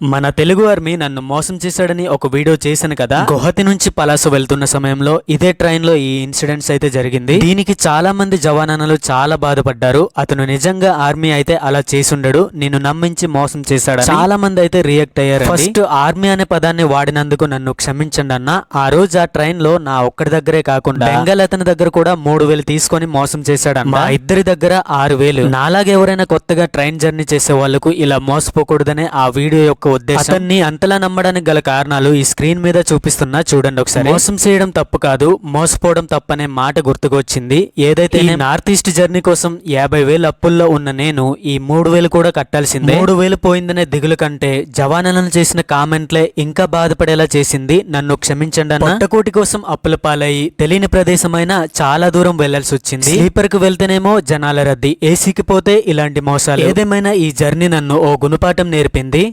మన తెలుగు ఆర్మీ నన్ను మోసం చేశాడని ఒక వీడియో చేశాను కదా. గుహతి నుంచి పలాస వెళ్తున్న సమయంలో ఇదే ట్రైన్ లో ఈ ఇన్సిడెంట్స్ అయితే జరిగింది. దీనికి చాలా మంది జవానాలు చాలా బాధపడ్డారు. అతను నిజంగా ఆర్మీ అయితే అలా చేసుండడు, నేను నమ్మించి మోసం చేశాడు. చాలా మంది అయితే రియాక్ట్ అయ్యారు. ఫస్ట్ ఆర్మీ అనే పదాన్ని వాడినందుకు నన్ను క్షమించండి అన్న. ఆ రోజు ఆ ట్రైన్ లో నా ఒక్కడి దగ్గరే కాకుండా బెంగాల్ అతని దగ్గర కూడా 3000 తీసుకొని మోసం చేశాడన్న. మా ఇద్దరి దగ్గర 6000. నాలాగే ఎవరైనా కొత్తగా ట్రైన్ జర్నీ చేసే వాళ్ళకు ఇలా మోసపోకూడదనే ఆ వీడియో యొక్క ఉద్దేశం. అతన్ని అంతలా నమ్మడానికి గల కారణాలు ఈ స్క్రీన్ మీద చూపిస్తున్నా చూడండి ఒకసారి. మోసం చేయడం తప్పు కాదు, మోసపోవడం తప్పనే మాట గుర్తుకొచ్చింది. ఏదైతే నార్త్ ఈస్ట్ జర్నీ కోసం 50,000 అప్పుల్లో ఉన్న నేను ఈ 3,000 కూడా కట్టాల్సిందే. 3,000 పోయిందనే దిగులు కంటే జవానులను చేసిన కామెంట్లే ఇంకా బాధపడేలా చేసింది. నన్ను క్షమించండి అన్న. పొట్టకోటి కోసం అప్పుల పాలయ్యి తెలియని ప్రదేశమైన చాలా దూరం వెళ్లాల్సి వచ్చింది. స్లీపర్ కు వెళ్తేనేమో జనాల రద్దీ, ఏసీకి పోతే ఇలాంటి మోసాలు. ఏదేమైనా ఈ జర్నీ నన్ను ఓ గుణపాఠం నేర్పింది.